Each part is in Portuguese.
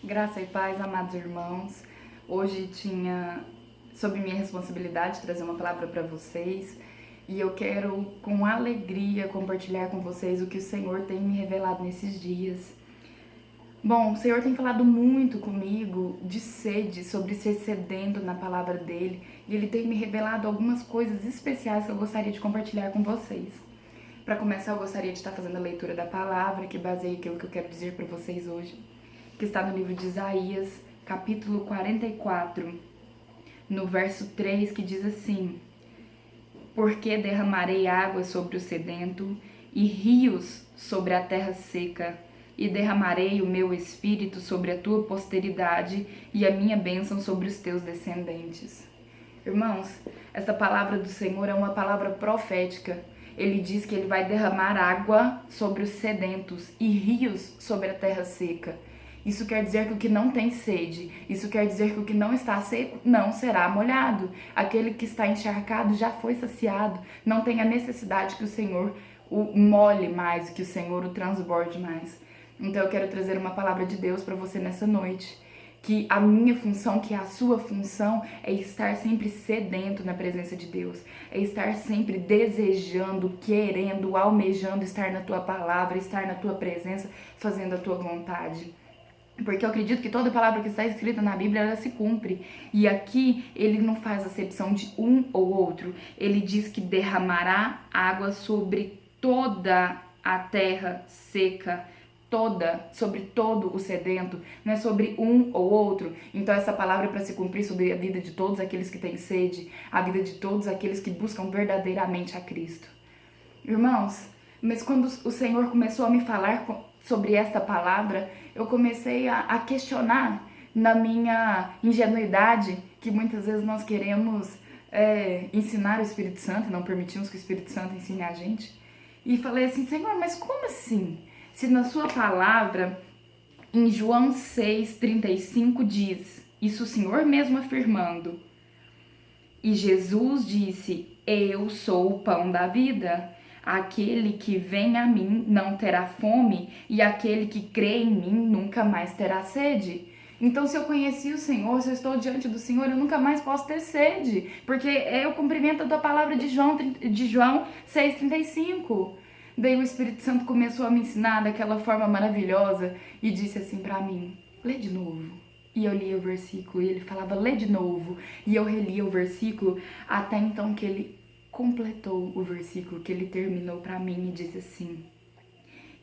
Graça e paz, amados irmãos. Hoje tinha sob minha responsabilidade trazer uma palavra para vocês e eu quero com alegria compartilhar com vocês o que o Senhor tem me revelado nesses dias. Bom, o Senhor tem falado muito comigo de sede, sobre ser sedento na palavra dele, e ele tem me revelado algumas coisas especiais que eu gostaria de compartilhar com vocês. Para começar, eu gostaria de estar fazendo a leitura da palavra, que baseia aquilo que eu quero dizer para vocês hoje, que está no livro de Isaías, capítulo 44, no verso 3, que diz assim: Porque derramarei água sobre o sedento e rios sobre a terra seca, e derramarei o meu espírito sobre a tua posteridade e a minha bênção sobre os teus descendentes. Irmãos, essa palavra do Senhor é uma palavra profética. Ele diz que ele vai derramar água sobre os sedentos e rios sobre a terra seca. Isso quer dizer que o que não tem sede, isso quer dizer que o que não está seco não será molhado. Aquele que está encharcado já foi saciado. Não tem a necessidade que o Senhor o molhe mais, que o Senhor o transborde mais. Então eu quero trazer uma palavra de Deus para você nessa noite. Que a minha função, que a sua função é estar sempre sedento na presença de Deus. É estar sempre desejando, querendo, almejando estar na tua palavra, estar na tua presença, fazendo a tua vontade. Porque eu acredito que toda palavra que está escrita na Bíblia, ela se cumpre. E aqui ele não faz acepção de um ou outro. Ele diz que derramará água sobre toda a terra seca. Sobre todo o sedento, não é sobre um ou outro. Então essa palavra é para se cumprir sobre a vida de todos aqueles que têm sede, a vida de todos aqueles que buscam verdadeiramente a Cristo. Irmãos, mas quando o Senhor começou a me falar sobre esta palavra, eu comecei a questionar na minha ingenuidade, que muitas vezes nós queremos ensinar o Espírito Santo, não permitimos que o Espírito Santo ensine a gente. E falei assim: Senhor, mas como assim? Se na sua palavra, em João 6,35 diz, isso o Senhor mesmo afirmando, e Jesus disse: Eu sou o pão da vida. Aquele que vem a mim não terá fome, e aquele que crê em mim nunca mais terá sede. Então, se eu conheci o Senhor, se eu estou diante do Senhor, eu nunca mais posso ter sede, porque é o cumprimento da palavra de João 6,35. Daí o Espírito Santo começou a me ensinar daquela forma maravilhosa e disse assim pra mim: lê de novo. E eu lia o versículo e ele falava: lê de novo. E eu relia o versículo até então que ele completou o versículo, que ele terminou pra mim e disse assim: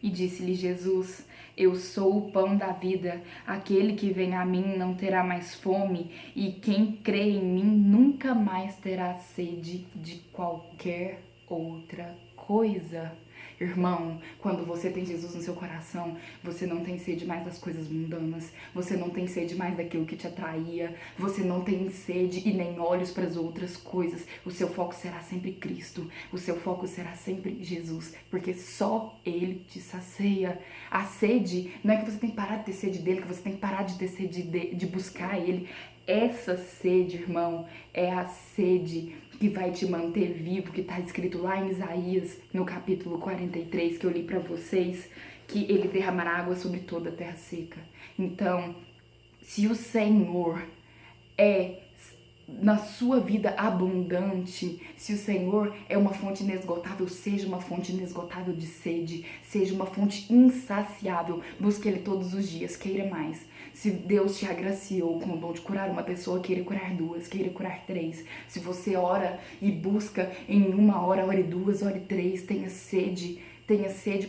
E disse-lhe Jesus: Eu sou o pão da vida. Aquele que vem a mim não terá mais fome, e quem crê em mim nunca mais terá sede de qualquer outra coisa. Irmão, quando você tem Jesus no seu coração, você não tem sede mais das coisas mundanas, você não tem sede mais daquilo que te atraía, você não tem sede e nem olhos para as outras coisas. O seu foco será sempre Cristo, o seu foco será sempre Jesus, porque só Ele te sacia. A sede não é que você tem que parar de ter sede dele, que você tem que parar de ter sede de buscar Ele. Essa sede, irmão, é a sede que vai te manter vivo, que está escrito lá em Isaías, no capítulo 43, que eu li para vocês, que ele derramará água sobre toda a terra seca. Então, se o Senhor é na sua vida abundante, se o Senhor é uma fonte inesgotável, seja uma fonte inesgotável de sede, seja uma fonte insaciável, busque Ele todos os dias, queira mais. Se Deus te agraciou com o dom de curar uma pessoa, queira curar duas, queira curar três. Se você ora e busca em uma hora, ore duas, ore três, tenha sede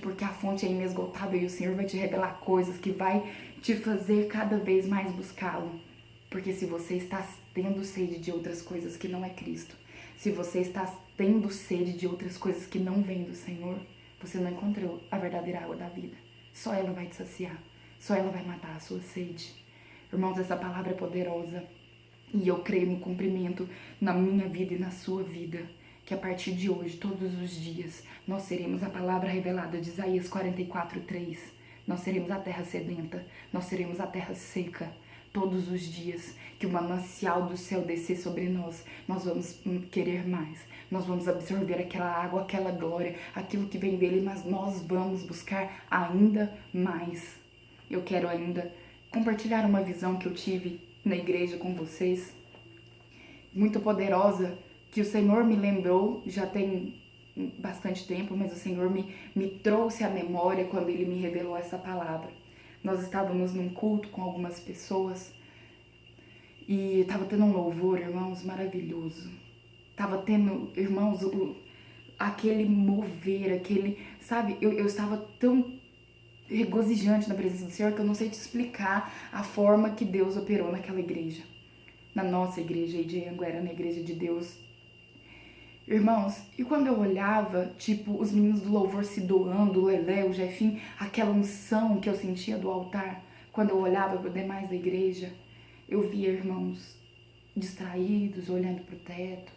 porque a fonte é inesgotável e o Senhor vai te revelar coisas que vai te fazer cada vez mais buscá-lo. Porque se você está tendo sede de outras coisas que não é Cristo, se você está tendo sede de outras coisas que não vêm do Senhor, você não encontrou a verdadeira água da vida. Só ela vai te saciar, só ela vai matar a sua sede. Irmãos, essa palavra é poderosa e eu creio no cumprimento na minha vida e na sua vida, que a partir de hoje, todos os dias, nós seremos a palavra revelada de Isaías 44:3. Nós seremos a terra sedenta, nós seremos a terra seca. Todos os dias que o manancial do céu descer sobre nós, nós vamos querer mais. Nós vamos absorver aquela água, aquela glória, aquilo que vem dele, mas nós vamos buscar ainda mais. Eu quero ainda compartilhar uma visão que eu tive na igreja com vocês, muito poderosa, que o Senhor me lembrou, já tem bastante tempo, mas o Senhor me trouxe à memória quando Ele me revelou essa palavra. Nós estávamos num culto com algumas pessoas e estava tendo um louvor, irmãos, maravilhoso. Estava tendo, irmãos, aquele mover, aquele, sabe, eu estava tão regozijante na presença do Senhor que eu não sei te explicar a forma que Deus operou naquela igreja. Na nossa igreja aí de Anguera, na igreja de Deus. Irmãos, e quando eu olhava, tipo, os meninos do louvor se doando, o Lelé, o Jefim, aquela unção que eu sentia do altar, quando eu olhava para os demais da igreja, eu via irmãos distraídos, olhando para o teto,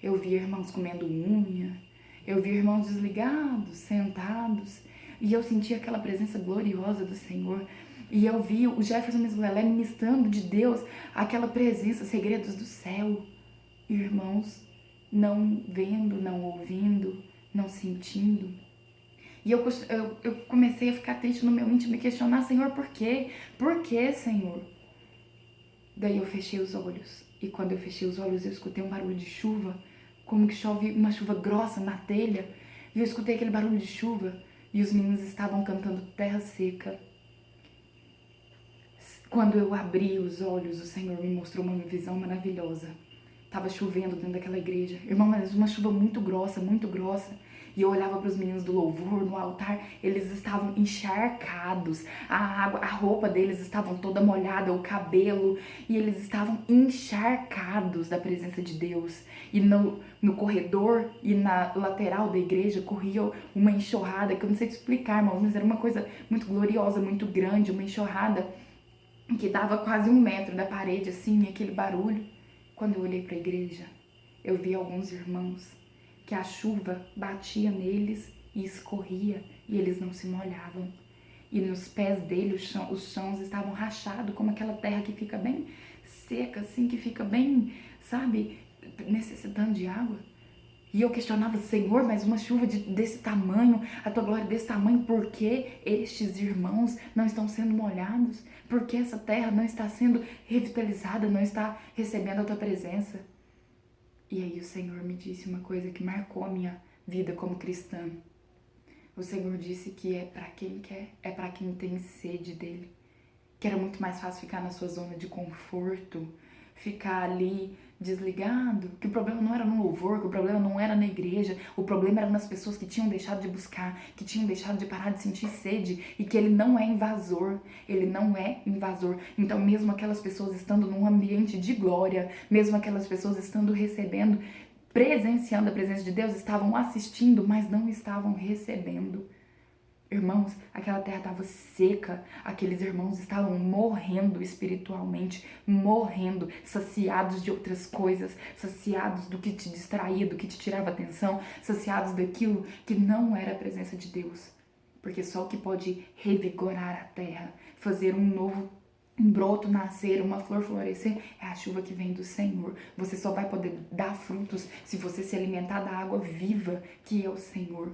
eu via irmãos comendo unha, eu via irmãos desligados, sentados, e eu sentia aquela presença gloriosa do Senhor. E eu vi o Jefferson e o Lelé ministrando de Deus aquela presença, segredos do céu. Irmãos, não vendo, não ouvindo, não sentindo. E eu comecei a ficar triste no meu íntimo e questionar, Senhor, por quê? Por quê, Senhor? Daí eu fechei os olhos. E quando eu fechei os olhos, eu escutei um barulho de chuva, como que chove uma chuva grossa na telha. E eu escutei aquele barulho de chuva e os meninos estavam cantando Terra Seca. Quando eu abri os olhos, o Senhor me mostrou uma visão maravilhosa. Tava chovendo dentro daquela igreja. Irmão, mas uma chuva muito grossa, muito grossa. E eu olhava para os meninos do louvor no altar, eles estavam encharcados. A água, a roupa deles estavam toda molhada, o cabelo, e eles estavam encharcados da presença de Deus. E no corredor e na lateral da igreja corria uma enxurrada, que eu não sei te explicar, irmãos, mas era uma coisa muito gloriosa, muito grande, uma enxurrada que dava quase 1 metro da parede, assim, aquele barulho. Quando eu olhei para a igreja, eu vi alguns irmãos que a chuva batia neles e escorria e eles não se molhavam. E nos pés deles os chãos estavam rachados, como aquela terra que fica bem seca, assim, que fica bem, sabe, necessitando de água. E eu questionava, Senhor, mas uma chuva desse tamanho, a tua glória desse tamanho, por que estes irmãos não estão sendo molhados? Por que essa terra não está sendo revitalizada, não está recebendo a tua presença? E aí o Senhor me disse uma coisa que marcou a minha vida como cristã. O Senhor disse que é para quem quer, é para quem tem sede dele. Que era muito mais fácil ficar na sua zona de conforto, ficar ali desligado, que o problema não era no louvor, que o problema não era na igreja, o problema era nas pessoas que tinham deixado de buscar, que tinham deixado de parar de sentir sede, e que ele não é invasor, ele não é invasor. Então mesmo aquelas pessoas estando num ambiente de glória, mesmo aquelas pessoas estando recebendo, presenciando a presença de Deus, estavam assistindo, mas não estavam recebendo. Irmãos, aquela terra estava seca, aqueles irmãos estavam morrendo espiritualmente, morrendo, saciados de outras coisas, saciados do que te distraía, do que te tirava atenção, saciados daquilo que não era a presença de Deus. Porque só o que pode revigorar a terra, fazer um novo broto nascer, uma flor florescer, é a chuva que vem do Senhor. Você só vai poder dar frutos se você se alimentar da água viva que é o Senhor.